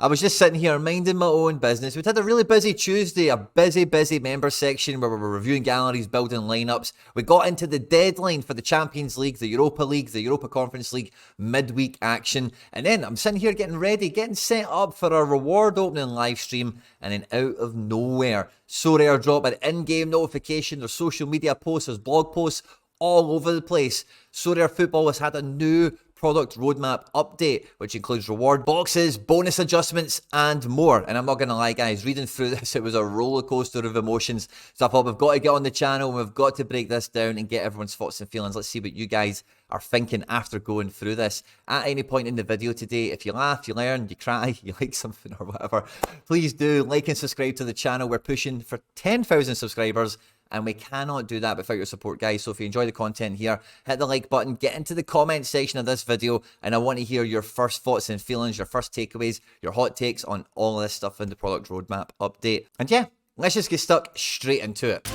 I was just sitting here minding my own business. We'd had a really busy Tuesday, a busy member section where we were reviewing galleries, building lineups. We got into the deadline for the Champions League, the Europa League, the Europa Conference League midweek action. And then I'm sitting here getting ready, getting set up for a reward opening live stream. And then out of nowhere, Sorare drop an in-game notification. There's social media posts, there's blog posts all over the place. Sorare Football has had a new product roadmap update, which includes reward boxes, bonus adjustments, and more. And I'm not going to lie, guys, reading through this, it was a roller coaster of emotions. So I thought we've got to get on the channel, and we've got to break this down and get everyone's thoughts and feelings. Let's see what you guys are thinking after going through this. At any point in the video today, if you laugh, you learn, you cry, you like something or whatever, please do like and subscribe to the channel. We're pushing for 10,000 subscribers. And we cannot do that without your support, guys. So if you enjoy the content here, hit the like button, get into the comment section of this video, and I want to hear your first thoughts and feelings, your first takeaways, your hot takes on all of this stuff in the product roadmap update. And yeah, let's just get stuck straight into it.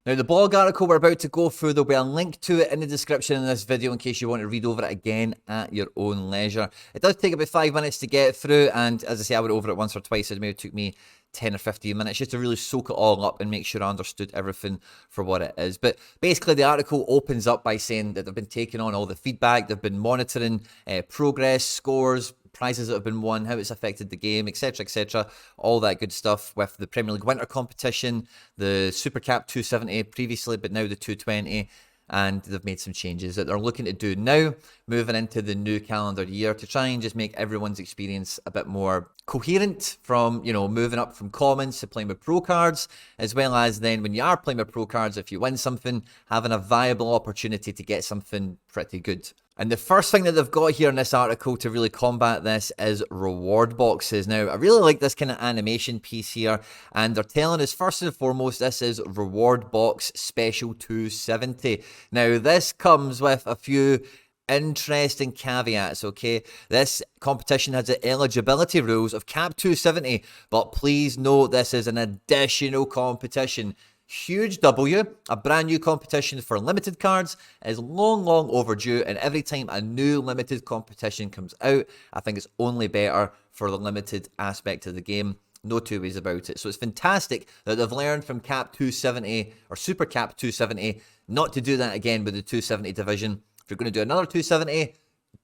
Now, the blog article we're about to go through, there'll be a link to it in the description in this video in case you want to read over it again at your own leisure. It does take about 5 minutes to get through, and as I say, I went over it once or twice. It maybe took me 10 or 15 minutes just to really soak it all up and make sure I understood everything for what it is. But basically, the article opens up by saying that they've been taking on all the feedback, they've been monitoring progress, scores, prizes that have been won, how it's affected the game, etc., all that good stuff with the Premier League Winter Competition, the Super Cap 270 previously, but now the 220, and they've made some changes that they're looking to do now, moving into the new calendar year to try and just make everyone's experience a bit more coherent from, you know, moving up from commons to playing with pro cards, as well as then when you are playing with pro cards, if you win something, having a viable opportunity to get something pretty good. And the first thing that they've got here in this article to really combat this is reward boxes. Now, I really like this kind of animation piece here, and they're telling us first and foremost, this is Reward Box Special 270. Now, this comes with a few interesting caveats, okay? This competition has the eligibility rules of Cap 270, but please note this is an additional competition. Huge W, a brand new competition for limited cards is long overdue, and every time a new limited competition comes out, I think it's only better for the limited aspect of the game. No two ways about it. So it's fantastic that they've learned from Cap 270 or Super Cap 270 not to do that again with the 270 division. If you're going to do another 270,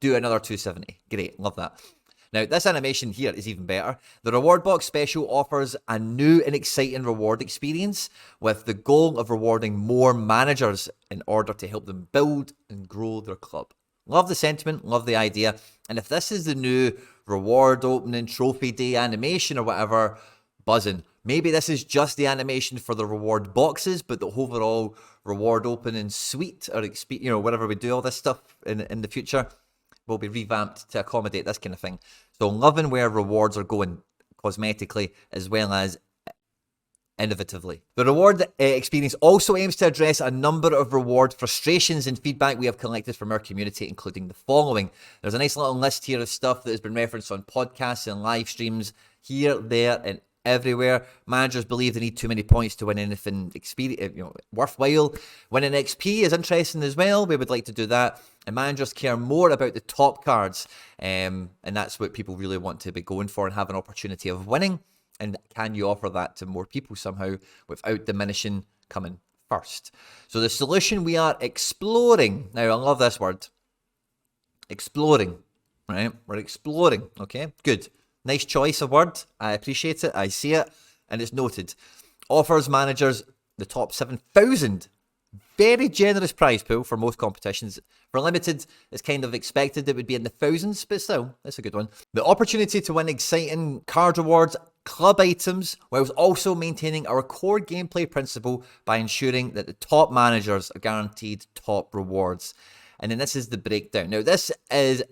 do another 270. Great, love that. Now, this animation here is even better. The Reward Box Special offers a new and exciting reward experience with the goal of rewarding more managers in order to help them build and grow their club. Love the sentiment, love the idea. And if this is the new reward opening trophy day animation or whatever, buzzing. Maybe this is just the animation for the reward boxes, but the overall reward opening suite or, you know, whatever we do all this stuff in the future will be revamped to accommodate this kind of thing. So loving where rewards are going cosmetically as well as innovatively. The reward experience also aims to address a number of reward frustrations and feedback we have collected from our community, including the following. There's a nice little list here of stuff that has been referenced on podcasts and live streams here, there, and everywhere. Managers believe they need too many points to win anything worthwhile. Winning XP is interesting as well. We would like to do that. And managers care more about the top cards. And that's what people really want to be going for and have an opportunity of winning. And can you offer that to more people somehow without diminishing coming first? So the solution we are exploring. Now, I love this word. Exploring. Right? We're exploring. Okay, good. Nice choice of word. I appreciate it. I see it. And it's noted. Offers managers the top 7,000. Very generous prize pool for most competitions. For limited, it's kind of expected it would be in the thousands, but still, that's a good one. The opportunity to win exciting card rewards, club items, whilst also maintaining our core gameplay principle by ensuring that the top managers are guaranteed top rewards. And then this is the breakdown. Now, this is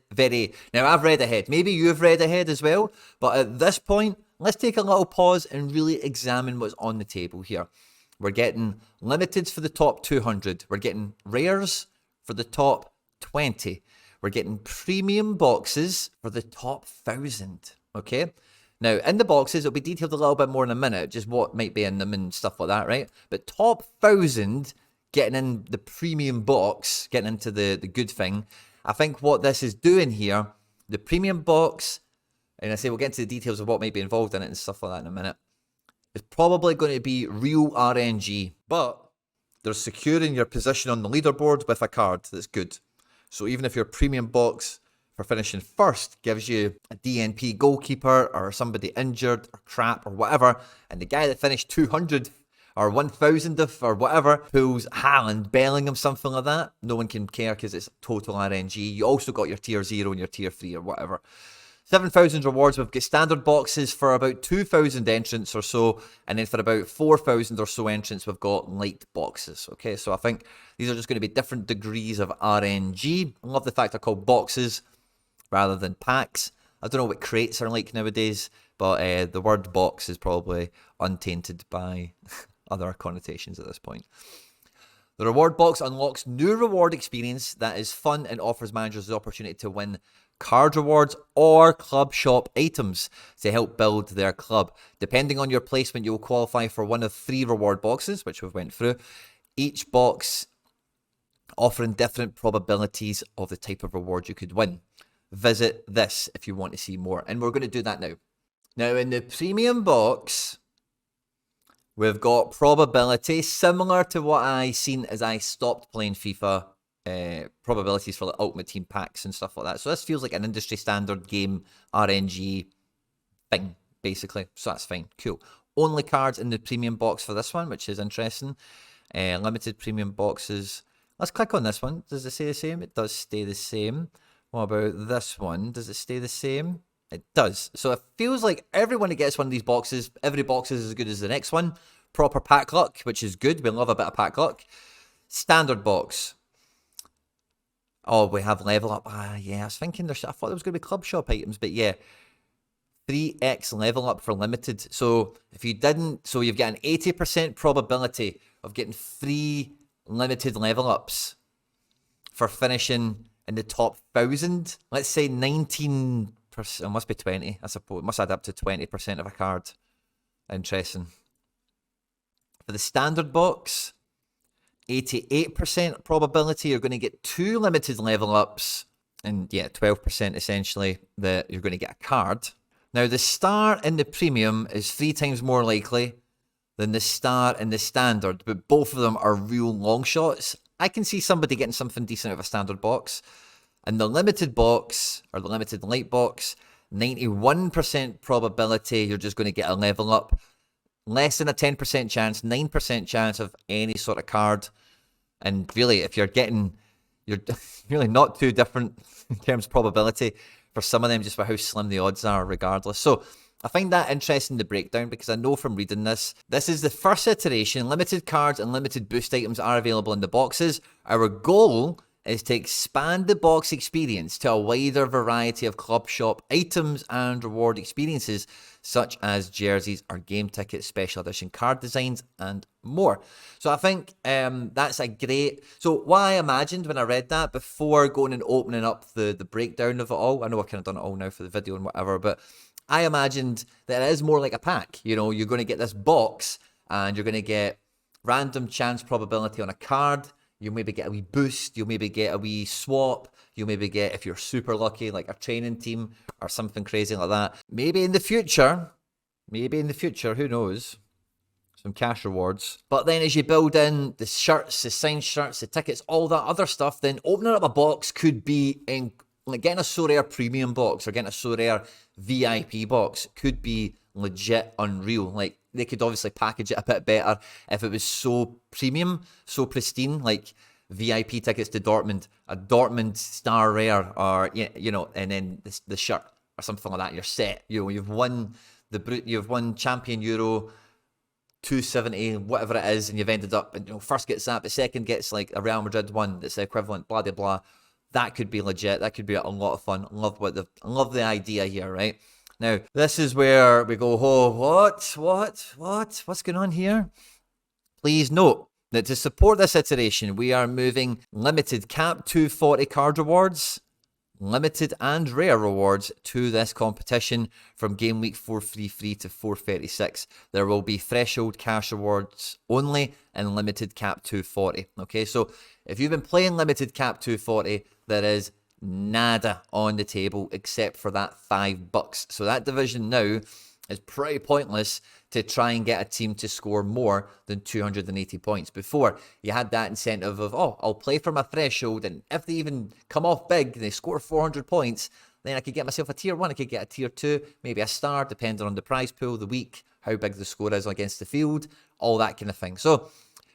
now I've read ahead. Maybe you've read ahead as well. But at this point, let's take a little pause and really examine what's on the table here. We're getting limiteds for the top 200. We're getting rares for the top 20. We're getting premium boxes for the top 1,000. Okay? Now, in the boxes, it'll be detailed a little bit more in a minute, just what might be in them and stuff like that, right? But top 1,000, getting in the premium box, getting into the good thing, I think what this is doing here, the premium box, and I say we'll get into the details of what might be involved in it and stuff like that in a minute, is probably going to be real RNG, but they're securing your position on the leaderboard with a card that's good. So even if your premium box for finishing first gives you a DNP goalkeeper or somebody injured or crap or whatever, and the guy that finished 200th or 1,000th or whatever pulls Haaland, Bellingham, something like that, no one can care because it's total RNG. You also got your tier 0 and your tier 3 or whatever. 7,000 rewards. We've got standard boxes for about 2,000 entrants or so, and then for about 4,000 or so entrants, we've got light boxes. Okay, so I think these are just going to be different degrees of RNG. I love the fact they're called boxes rather than packs. I don't know what crates are like nowadays, but the word box is probably untainted by other connotations at this point. The reward box unlocks new reward experience that is fun and offers managers the opportunity to win card rewards or club shop items to help build their club. Depending on your placement, you will qualify for one of 3 reward boxes, which we've went through. Each box offering different probabilities of the type of reward you could win. Visit this if you want to see more. And we're going to do that now. Now, in the premium box, we've got probability similar to what I seen as I stopped playing FIFA. Probabilities for like Ultimate Team packs and stuff like that. So this feels like an industry standard game RNG thing, basically. So that's fine. Cool. Only cards in the premium box for this one, which is interesting. Limited premium boxes. Let's click on this one. Does it stay the same? It does stay the same. What about this one? Does it stay the same? It does. So it feels like everyone that gets one of these boxes, every box is as good as the next one. Proper pack luck, which is good. We love a bit of pack luck. Standard box. Oh, we have level up. Yeah, I was thinking I thought there was going to be club shop items, but yeah. 3x level up for limited. So if you didn't, so you've got an 80% probability of getting 3 limited level ups for finishing in the top 1,000. Let's say 19%, it must be 20, I suppose. It must add up to 20% of a card. Interesting. For the standard box, 88% probability you're going to get 2 limited level ups, and yeah, 12% essentially that you're going to get a card. Now, the star in the premium is 3 times more likely than the star in the standard, but both of them are real long shots. I can see somebody getting something decent out of a standard box. And the limited box, or the limited light box, 91% probability you're just going to get a level up. Less than a 10% chance, 9% chance of any sort of card. And really, if you're really not too different in terms of probability for some of them, just for how slim the odds are regardless. So I find that interesting, the breakdown, because I know from reading this is the first iteration. Limited cards and limited boost items are available in the boxes. Our goal is to expand the box experience to a wider variety of club shop items and reward experiences, such as jerseys or game tickets, special edition card designs, and more. So I think that's a great... So what I imagined when I read that, before going and opening up the breakdown of it all, I know I've kind of done it all now for the video and whatever, but I imagined that it is more like a pack. You know, you're going to get this box, and you're going to get random chance probability on a card. You'll maybe get a wee boost. You'll maybe get a wee swap. You'll maybe get, if you're super lucky, like a training team or something crazy like that. Maybe in the future, who knows, some cash rewards. But then as you build in the shirts, the signed shirts, the tickets, all that other stuff, then opening up a box could be in, like getting a Sorare premium box or getting a Sorare VIP box could be legit unreal. Like, they could obviously package it a bit better if it was so premium, so pristine, like VIP tickets to Dortmund, a Dortmund star rare, or you know, and then the shirt or something like that. You're set. You know, you've won Champion Euro 270, whatever it is, and you've ended up, you know, first gets that, but second gets like a Real Madrid one that's the equivalent, blah blah blah. That could be legit. That could be a lot of fun. I love the idea here, right? Now, this is where we go, oh, what's going on here? Please note that to support this iteration, we are moving limited cap 240 card rewards limited and rare rewards to this competition from game week 433 to 436. There will be threshold cash rewards only and limited cap 240. Okay, so if you've been playing limited cap 240, there is nada on the table except for that $5. So that division now is pretty pointless to try and get a team to score more than 280 points. Before, you had that incentive of, oh, I'll play for my threshold, and if they even come off big, they score 400 points, then I could get myself a tier 1, I could get a tier 2, maybe a star, depending on the prize pool, the week, how big the score is against the field, all that kind of thing. So,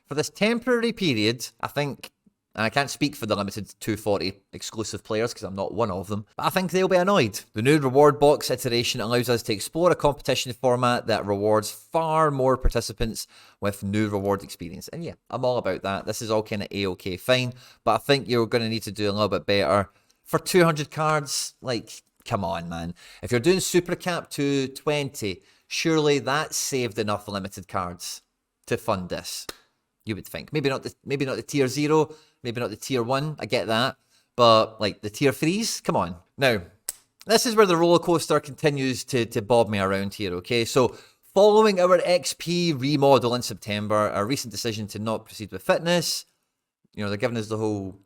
for this temporary period, I think, and I can't speak for the limited 240 exclusive players because I'm not one of them, but I think they'll be annoyed. The new reward box iteration allows us to explore a competition format that rewards far more participants with new reward experience. And yeah, I'm all about that. This is all kind of A-okay, fine, but I think you're going to need to do a little bit better. For 200 cards, like, come on, man. If you're doing Super Cap 220, surely that's saved enough limited cards to fund this. You would think. Maybe not the tier 0, maybe not the tier 1, I get that. But like the tier 3s, come on. Now, this is where the roller coaster continues to bob me around here, okay? So, following our XP remodel in September, our recent decision to not proceed with fitness, you know, they're giving us the whole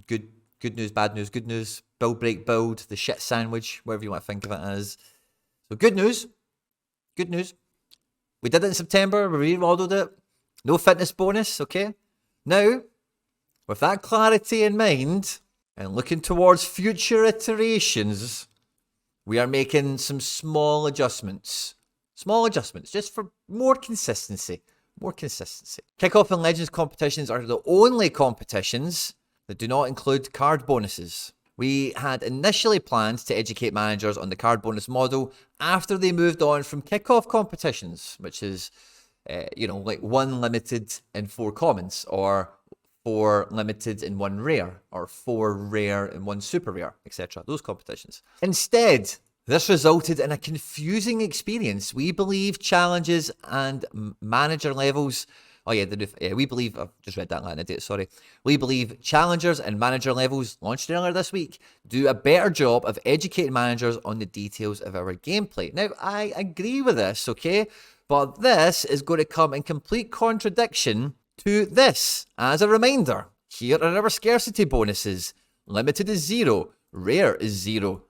good news, bad news, good news, build, break, build, the shit sandwich, whatever you want to think of it as. So, good news. We did it in September, we remodeled it. No fitness bonus, okay? Now, with that clarity in mind, and looking towards future iterations, we are making some small adjustments. Small adjustments, just for more consistency. Kickoff and Legends competitions are the only competitions that do not include card bonuses. We had initially planned to educate managers on the card bonus model after they moved on from kickoff competitions, which is like 1 limited and 4 commons, or 4 limited and 1 rare, or 4 rare and 1 super rare, etc. Those competitions. Instead, this resulted in a confusing experience. We believe challenges and manager levels. We believe, I've just read that line, idiot, sorry. We believe challengers and manager levels, launched earlier this week, do a better job of educating managers on the details of our gameplay. Now, I agree with this, okay? But this is going to come in complete contradiction to this. As a reminder, here are our scarcity bonuses. Limited is 0, rare is 0,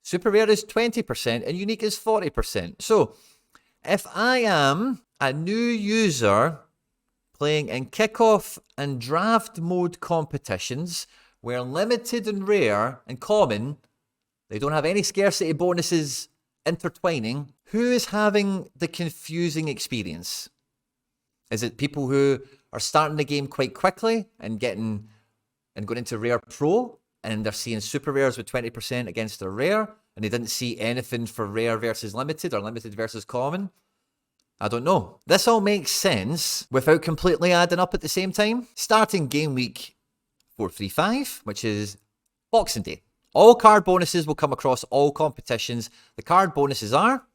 super rare is 20%, and unique is 40%. So, if I am a new user playing in kickoff and draft mode competitions, where limited and rare and common, they don't have any scarcity bonuses intertwining, who is having the confusing experience? Is it people who are starting the game quite quickly and going into rare pro, and they're seeing super rares with 20% against their rare, and they didn't see anything for rare versus limited or limited versus common? I don't know. This all makes sense without completely adding up at the same time. Starting game week 435, which is Boxing Day. All card bonuses will come across all competitions. The card bonuses are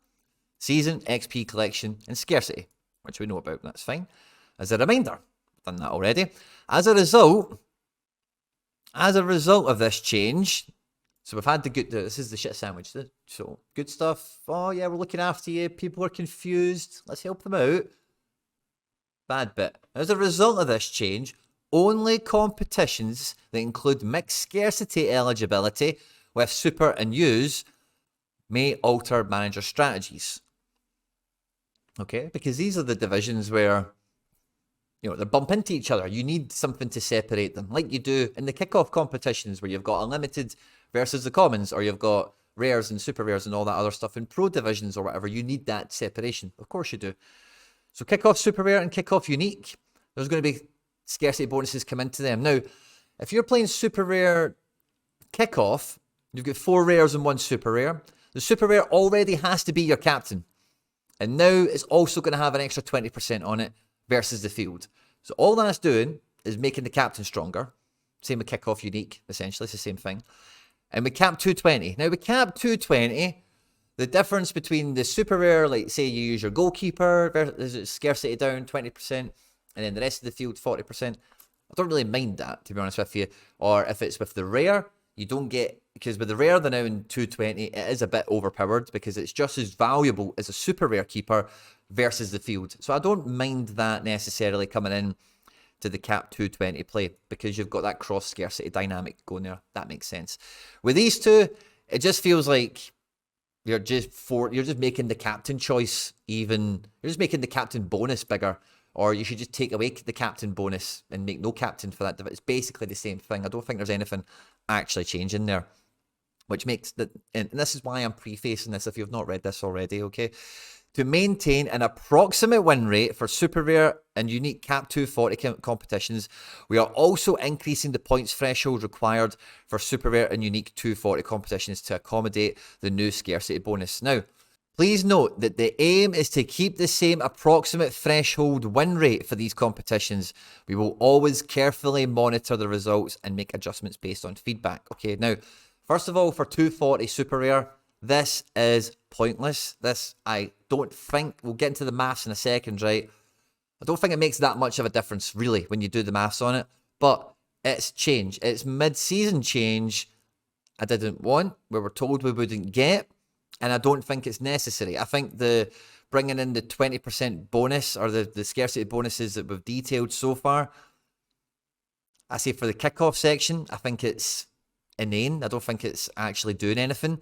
Season, XP Collection, and Scarcity, which we know about, that's fine. As a reminder, I've done that already. As a result of this change, so we've had this is the shit sandwich. So, good stuff. Oh yeah, we're looking after you. People are confused. Let's help them out. Bad bit. As a result of this change, only competitions that include mixed scarcity eligibility with super and use may alter manager strategies. Okay, because these are the divisions where, they bump into each other. You need something to separate them, like you do in the kickoff competitions where you've got unlimited versus the commons, or you've got rares and super rares and all that other stuff in pro divisions or whatever. You need that separation. Of course you do. So kickoff super rare and kickoff unique, there's going to be scarcity bonuses come into them. Now, if you're playing super rare kickoff, you've got 4 rares and 1 super rare. The super rare already has to be your captain. And now it's also going to have an extra 20% on it versus the field. So all that's doing is making the captain stronger. Same with kickoff unique, essentially. It's the same thing. And with cap 220. Now with cap 220, the difference between the super rare, like say you use your goalkeeper, versus scarcity down 20%, and then the rest of the field 40%. I don't really mind that, to be honest with you. Or if it's with the rare, you don't get because with the rare they're now in 220, it is a bit overpowered because it's just as valuable as a super rare keeper versus the field. So I don't mind that necessarily coming in to the cap 220 play because you've got that cross scarcity dynamic going there. That makes sense. With these two, it just feels like you're just making the captain choice even. You're just making the captain bonus bigger, or you should just take away the captain bonus and make no captain for that. It's basically the same thing. I don't think there's anything actually changing there, which makes that. And this is why I'm prefacing this. If you've not read this already, okay. To maintain an approximate win rate for super rare and unique cap 240 competitions, we are also increasing the points threshold required for super rare and unique 240 competitions to accommodate the new scarcity bonus. Now, please note that the aim is to keep the same approximate threshold win rate for these competitions. We will always carefully monitor the results and make adjustments based on feedback. Okay, now, first of all, for 240 super rare, this is pointless. This, I don't think, we'll get into the maths in a second, right? I don't think it makes that much of a difference, really, when you do the maths on it. But it's change. It's mid-season change I didn't want, we were told we wouldn't get, and I don't think it's necessary. I think the bringing in the 20% bonus, or the scarcity bonuses that we've detailed so far, I say for the kickoff section, I think it's inane. I don't think it's actually doing anything.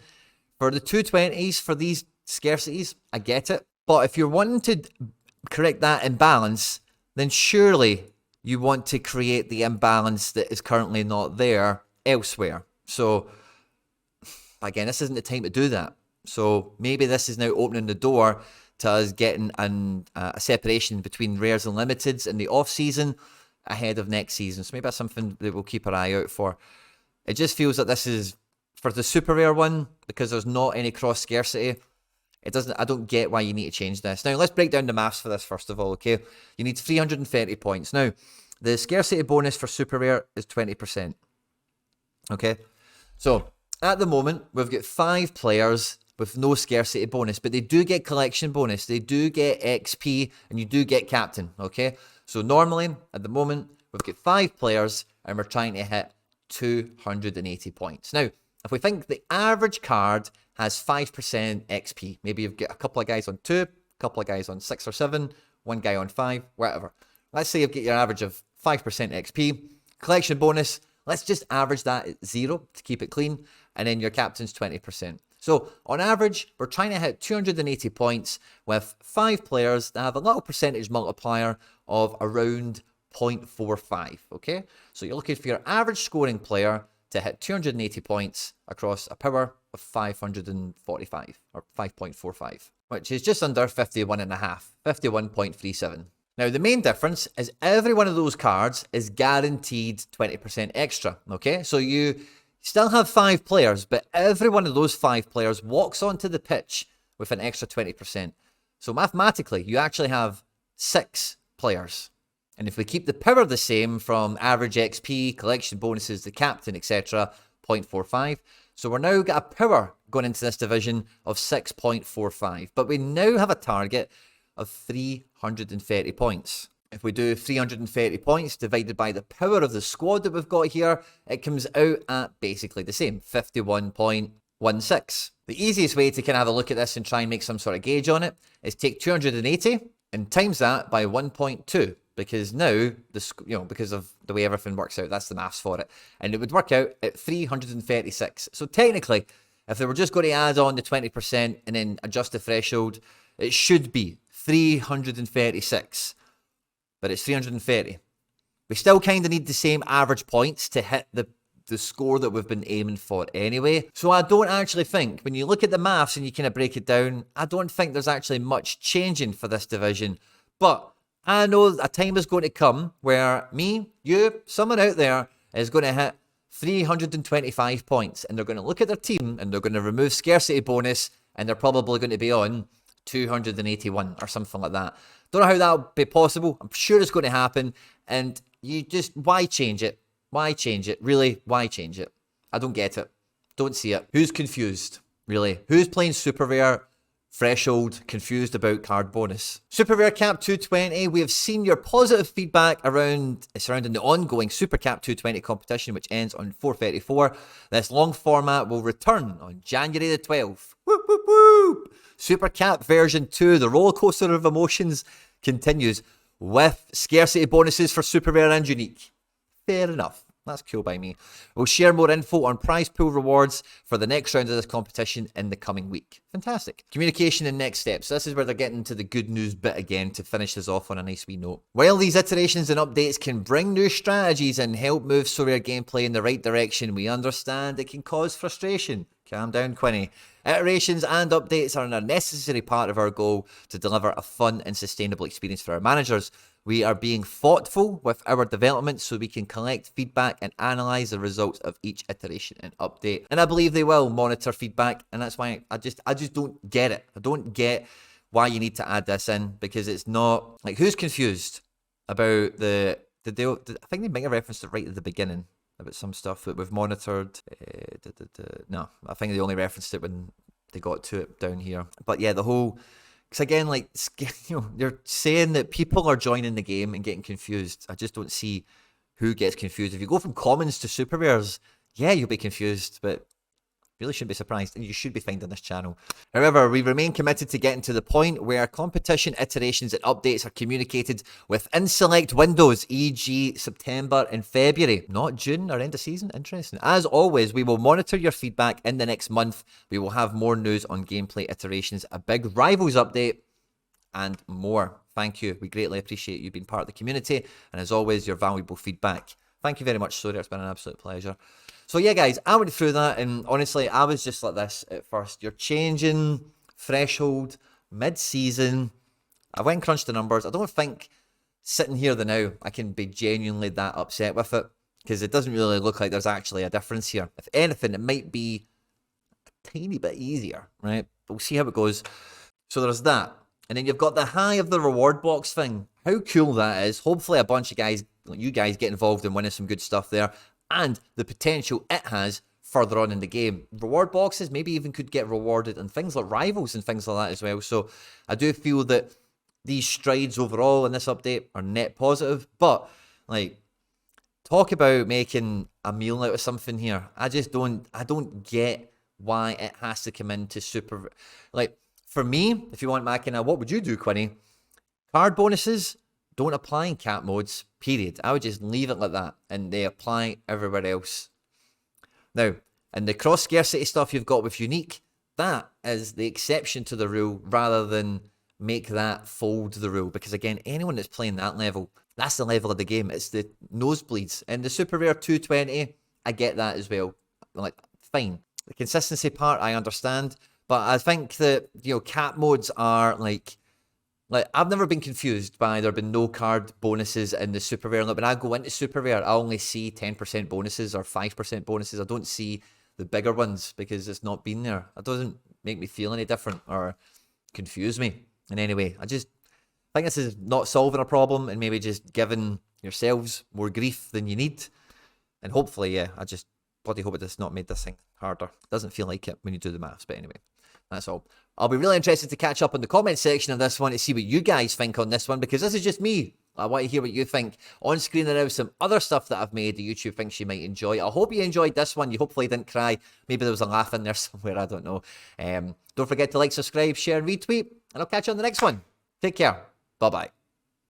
For the 220s, for these scarcities, I get it. But if you're wanting to correct that imbalance, then surely you want to create the imbalance that is currently not there elsewhere. So, again, this isn't the time to do that. So maybe this is now opening the door to us getting a separation between rares and limiteds in the off-season ahead of next season. So maybe that's something that we'll keep our eye out for. It just feels that this is, for the super rare one, because there's not any cross scarcity, I don't get why you need to change this. Now, let's break down the maths for this first of all, okay? You need 330 points. Now, the scarcity bonus for super rare is 20%. Okay? So, at the moment, we've got 5 players with no scarcity bonus, but they do get collection bonus, they do get XP, and you do get captain, okay? So, normally, at the moment, we've got 5 players, and we're trying to hit 280 points. Now, if we think the average card has 5% XP, maybe you've got a couple of guys on 2, a couple of guys on 6 or 7, one guy on 5, whatever. Let's say you've got your average of 5% XP, collection bonus, let's just average that at 0 to keep it clean, and then your captain's 20%. So, on average, we're trying to hit 280 points with 5 players that have a little percentage multiplier of around 0.45, okay? So, you're looking for your average scoring player to hit 280 points across a power of 545, or 5.45, which is just under 51.5, 51.37. Now, the main difference is every one of those cards is guaranteed 20% extra, okay? So you still have 5 players, but every one of those 5 players walks onto the pitch with an extra 20%. So mathematically, you actually have 6 players. And if we keep the power the same from average XP, collection bonuses, the captain, etc., 0.45. So we're now got a power going into this division of 6.45. But we now have a target of 330 points. If we do 330 points divided by the power of the squad that we've got here, it comes out at basically the same, 51.16. The easiest way to kind of have a look at this and try and make some sort of gauge on it is take 280 and times that by 1.2. Because now, because of the way everything works out, that's the maths for it. And it would work out at 336. So technically, if they were just going to add on the 20% and then adjust the threshold, it should be 336. But it's 330. We still kind of need the same average points to hit the score that we've been aiming for anyway. So I don't actually think, when you look at the maths and you kind of break it down, I don't think there's actually much changing for this division. But I know a time is going to come where me, you, someone out there is going to hit 325 points, and they're going to look at their team and they're going to remove scarcity bonus, and they're probably going to be on 281 or something like that. Don't know how that'll be possible. I'm sure it's going to happen, and you just, why change it? Why change it? Really, why change it? I don't get it. Don't see it. Who's confused? Really? Who's playing super rare threshold, confused about card bonus. Super Rare Cap 220, we have seen your positive feedback surrounding the ongoing Super Cap 220 competition, which ends on 4/34. This long format will return on January the 12th. Whoop, whoop, whoop. Super Cap version 2, the roller coaster of emotions, continues with scarcity bonuses for Super Rare and Unique. Fair enough. That's cool by me. We'll share more info on prize pool rewards for the next round of this competition in the coming week. Fantastic. Communication and next steps. This is where they're getting to the good news bit again to finish this off on a nice wee note. While these iterations and updates can bring new strategies and help move Sorare gameplay in the right direction, we understand it can cause frustration. Calm down, Quinny. Iterations and updates are a necessary part of our goal to deliver a fun and sustainable experience for our managers. We are being thoughtful with our development so we can collect feedback and analyze the results of each iteration and update. And I believe they will monitor feedback, and that's why I just don't get it. I don't get why you need to add this in, because it's not like, who's confused about I think they might have referenced it right at the beginning about some stuff that we've monitored. No, I think they only referenced it when they got to it down here. But yeah, the whole, because again, like, you know, they're saying that people are joining the game and getting confused. I just don't see who gets confused. If you go from commons to super rares, yeah, you'll be confused, but really shouldn't be surprised, and you should be finding this channel. However, we remain committed to getting to the point where competition iterations and updates are communicated within select windows, e.g. September and February, not June or end of season. Interesting. As always, we will monitor your feedback in the next month. We will have more news on gameplay iterations, a big Rivals update, and more. Thank you. We greatly appreciate you being part of the community, and as always, your valuable feedback. Thank you very much, Sorare. It's been an absolute pleasure. So yeah, guys, I went through that, and honestly, I was just like this at first. You're changing threshold mid-season. I went and crunched the numbers. I don't think sitting here now I can be genuinely that upset with it, because it doesn't really look like there's actually a difference here. If anything, it might be a tiny bit easier, right? But we'll see how it goes. So there's that. And then you've got the high of the reward box thing. How cool that is. Hopefully a bunch of guys, like you guys, get involved in winning some good stuff there. And the potential it has further on in the game. Reward boxes maybe even could get rewarded and things like Rivals and things like that as well. So I do feel that these strides overall in this update are net positive. But, like, talk about making a meal out of something here. I don't get why it has to come into super... Like, for me, if you want my kind of, what would you do, Quinny? Card bonuses don't apply in cap modes, period. I would just leave it like that, and they apply everywhere else. Now, and the cross scarcity stuff you've got with Unique, that is the exception to the rule rather than make that fold the rule. Because again, anyone that's playing that level, that's the level of the game. It's the nosebleeds. And the Super Rare 220, I get that as well. Like, fine. The consistency part, I understand. But I think that, you know, cap modes are like I've never been confused by there been no card bonuses in the Super Rare. Like, when I go into Super Rare, I only see 10% bonuses or 5% bonuses. I don't see the bigger ones because it's not been there. It doesn't make me feel any different or confuse me in any way. I just think this is not solving a problem and maybe just giving yourselves more grief than you need. And hopefully, yeah, I just bloody hope it has not made this thing harder. It doesn't feel like it when you do the maths, but anyway. That's all. I'll be really interested to catch up in the comment section of this one to see what you guys think on this one, because this is just me. I want to hear what you think. On screen there now some other stuff that I've made that YouTube thinks you might enjoy. I hope you enjoyed this one. You hopefully didn't cry. Maybe there was a laugh in there somewhere. I don't know. Don't forget to like, subscribe, share, and retweet. And I'll catch you on the next one. Take care. Bye-bye.